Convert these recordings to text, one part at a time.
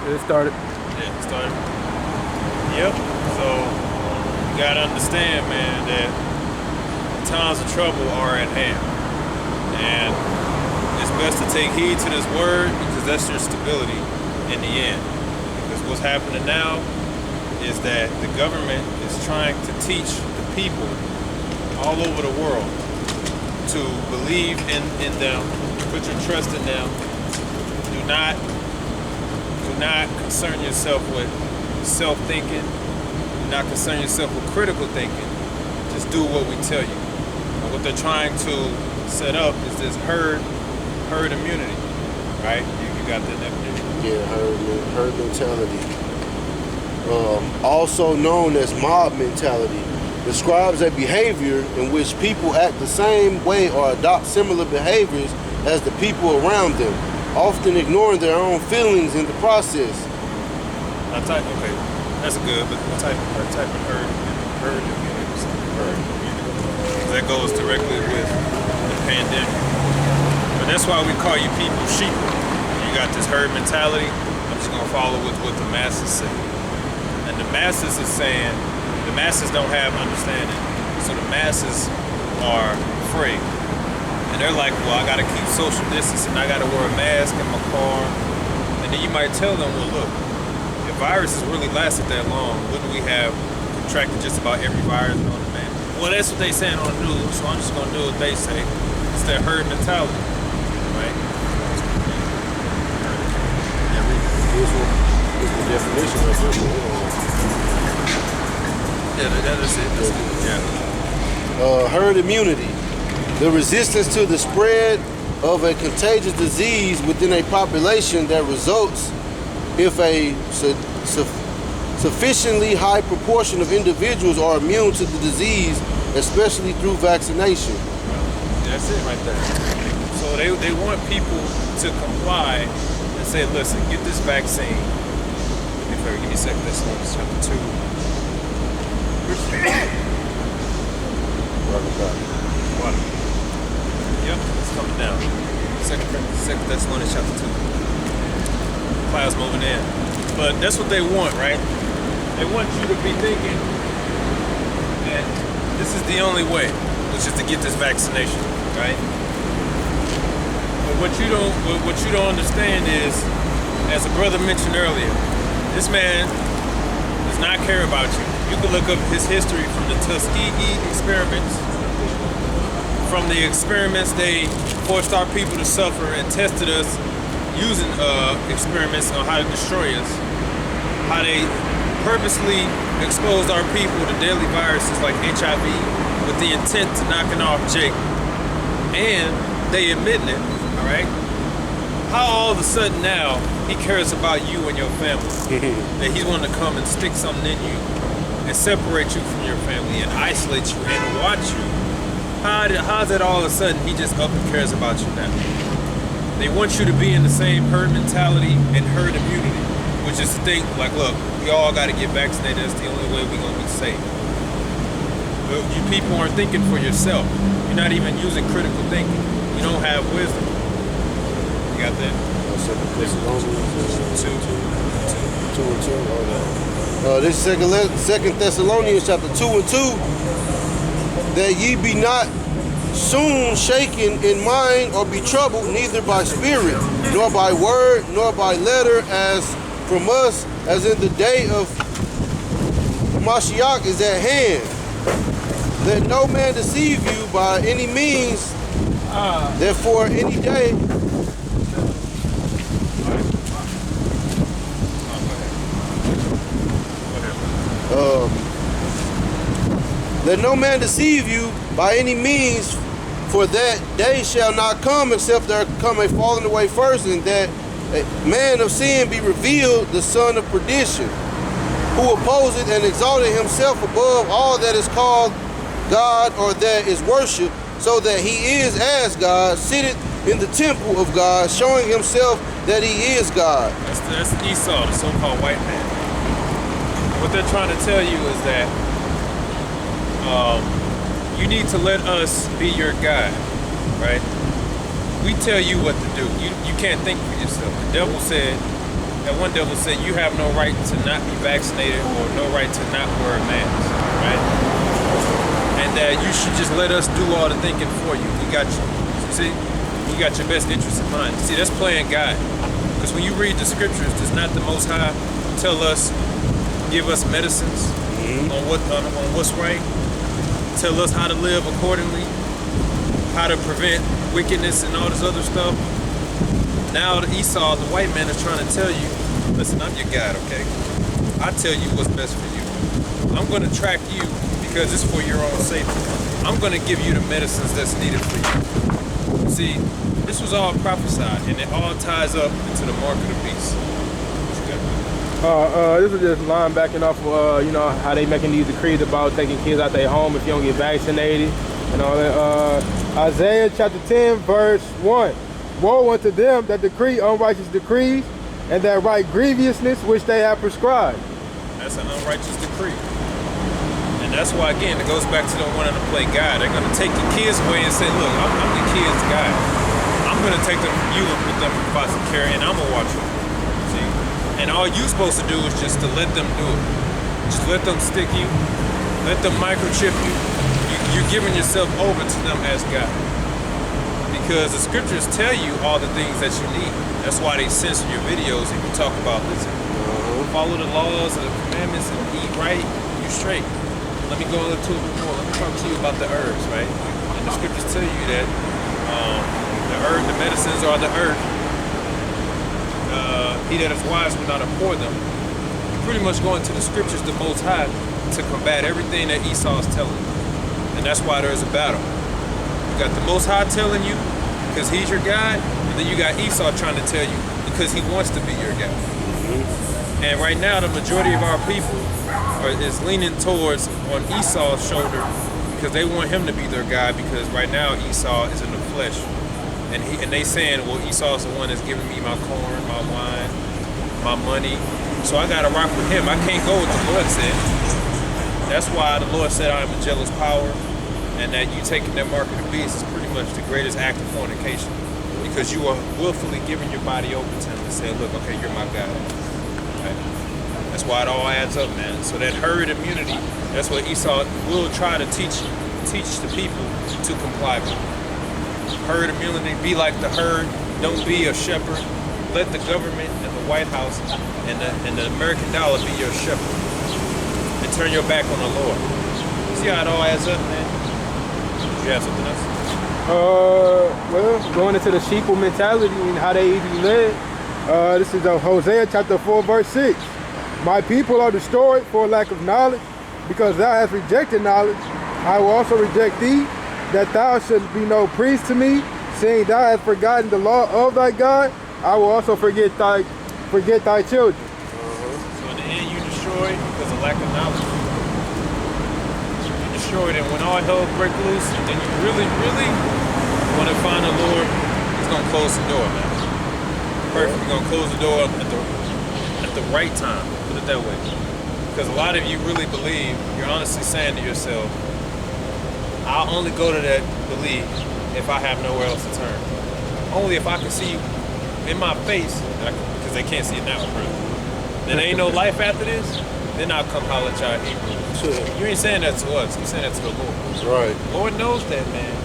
It started. Yeah, it started. Yep. So you gotta understand, man, that times of trouble are at hand, and it's best to take heed to this word because that's your stability in the end. Because what's happening now is that the government is trying to teach the people all over the world to believe in them, put your trust in them. Do not concern yourself with self-thinking. Do not concern yourself with critical thinking. Just do what we tell you. And what they're trying to set up is this herd immunity, right? You got the definition. Yeah, herd mentality. Also known as mob mentality, describes a behavior in which people act the same way or adopt similar behaviors as the people around them, often ignoring their own feelings in the process. Okay, that's good, but what type of herd immunity? That goes directly with the pandemic. But that's why we call you people sheep. You got this herd mentality. I'm just gonna follow with what the masses say. And the masses is saying, the masses don't have understanding. So the masses are afraid. And they're like, well, I gotta keep social distancing. I gotta wear a mask in my car. And then you might tell them, well, look, if viruses really lasted that long, wouldn't we have contracted just about every virus known to man? Well, that's what they saying on the news, so I'm just gonna do what they say. It's that herd mentality, right? This one is the definition of it. Yeah, that's it. That's it. Yeah. Herd immunity, the resistance to the spread of a contagious disease within a population that results if a sufficiently high proportion of individuals are immune to the disease, especially through vaccination. That's it right there. So they want people to comply and say, listen, get this vaccine. Give me a second, that's chapter 2. Water. Yep, it's coming down. Second Thessalonians chapter 2. Clouds moving in. But that's what they want, right? They want you to be thinking that this is the only way, which is to get this vaccination, right? But what you don't understand is, as a brother mentioned earlier, this man does not care about you. You can look up his history from the Tuskegee experiments, from the experiments they forced our people to suffer and tested us using experiments on how to destroy us, how they purposely exposed our people to deadly viruses like HIV with the intent to knocking off Jake. And they admitting it, all right? How all of a sudden now he cares about you and your family, that he's wanting to come and stick something in you and separate you from your family and isolate you and watch you. How's that all of a sudden he just up and cares about you now? They want you to be in the same herd mentality and herd immunity, which is to think like, look, we all got to get vaccinated. That's the only way we're going to be safe. But you people aren't thinking for yourself. You're not even using critical thinking. You don't have wisdom. You got that? This is Second Thessalonians chapter 2 and 2. That ye be not soon shaken in mind or be troubled, neither by spirit, nor by word, nor by letter, as from us, as in the day of Mashiach is at hand. Let no man deceive you by any means, therefore any day. Let no man deceive you by any means, for that day shall not come except there come a falling away first, and that a man of sin be revealed, the son of perdition, who opposeth and exalted himself above all that is called God or that is worshipped, so that he is as God, sitteth in the temple of God, showing himself that he is God. That's Esau, the so-called white man. What they're trying to tell you is that you need to let us be your guide, right? We tell you what to do. You can't think for yourself. The devil said, that one devil said you have no right to not be vaccinated or no right to not wear a mask, right? And that you should just let us do all the thinking for you. We got you. See, we got your best interest in mind. See, that's playing God. Because when you read the scriptures, does not the Most High tell us, give us medicines on what's right, tell us how to live accordingly, how to prevent wickedness and all this other stuff. Now Esau, the white man, is trying to tell you, listen, I'm your God, okay? I tell you what's best for you. I'm going to track you because it's for your own safety. I'm going to give you the medicines that's needed for you. See, this was all prophesied, and it all ties up into the mark of the beast. This was just line backing off of, you know, how they making these decrees about taking kids out their home if you don't get vaccinated and all that. Isaiah chapter 10, verse 1. Woe unto them that decree unrighteous decrees and that write grievousness which they have prescribed. That's an unrighteous decree. And that's why, again, it goes back to them wanting to play God. They're going to take your kids away and say, look, I'm the kids' God. I'm going to take them from you and put them in foster care, and I'm going to watch them. See? And all you're supposed to do is just to let them do it. Just let them stick you. Let them microchip you. You're giving yourself over to them as God. Because the scriptures tell you all the things that you need. That's why they censor your videos if you talk about this. Follow the laws and the commandments and eat right, you straight. Let me go into it a bit more. Let me talk to you about the herbs, right? And the scriptures tell you that the medicines are the earth. He that is wise will not abhor them. You're pretty much going to the scriptures, the Most High, to combat everything that Esau is telling you. And that's why there's a battle. You got the Most High telling you because he's your God, and then you got Esau trying to tell you because he wants to be your God. And right now, the majority of our people is leaning towards on Esau's shoulder because they want him to be their God, because right now Esau is in the flesh. And they saying, well, Esau's the one that's giving me my corn, my wine, my money. So I got to rock with him. I can't go with the Lord said. That's why the Lord said I am a jealous power, and that you taking that mark of the beast is pretty much the greatest act of fornication, because you are willfully giving your body over to him and saying, look, okay, you're my God. Okay? That's why it all adds up, man. So that herd immunity, that's what Esau will try to teach the people to comply with. Herd immunity, be like the herd, don't be a shepherd. Let the government and the White House and the American dollar be your shepherd. And turn your back on the Lord. See how it all adds up, man? You have something else? Well, going into the sheeple mentality and how they easily led. This is Hosea chapter 4, verse 6. My people are destroyed for lack of knowledge, because thou hast rejected knowledge. I will also reject thee, that thou shouldst be no priest to me, seeing thou hast forgotten the law of thy God. I will also forget thy children. So in the end, you destroyed because of lack of knowledge. You destroyed, and when all hell break loose, and you really, really want to find the Lord, he's gonna close the door, man. Perfect. He's gonna close the door at the right time. Put it that way. Because a lot of you really believe, you're honestly saying to yourself, I'll only go to that belief if I have nowhere else to turn. Only if I can see in my face, because they can't see it now, bro. Then ain't no life after this, then I'll come holler at y'all Hebrew. Sure. You ain't saying that to us, you're saying that to the Lord. That's right. The Lord knows that, man.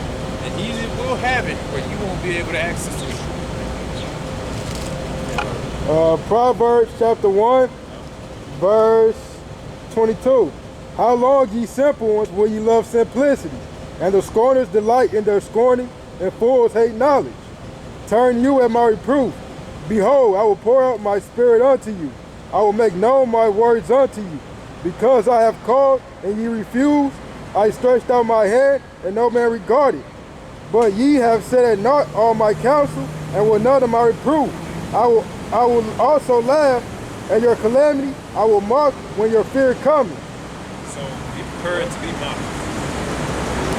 And he will have it, but you won't be able to access it. Proverbs chapter 1, verse 22. How long, ye simple ones, will ye love simplicity? And the scorners delight in their scorning, and fools hate knowledge. Turn you at my reproof. Behold, I will pour out my spirit unto you. I will make known my words unto you. Because I have called, and ye refused, I stretched out my hand, and no man regarded. But ye have set at naught all my counsel, and will none of my reproof. I will also laugh at your calamity. I will mock when your fear cometh. So be prepared to be mocked.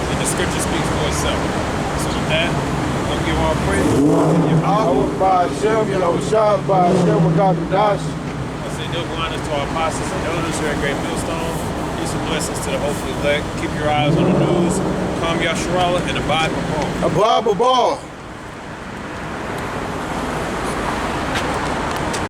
And the scripture speaks for itself. So with that, we're going to give our praise. By Hashem, Yahushua, by Hashem, without the dash. I say double honors to our apostles and elders here at Great Millstone. Peace and blessings to the hopefully elect. Keep your eyes on the news. Calm Yasharallah and abide Babal. Abba Babal.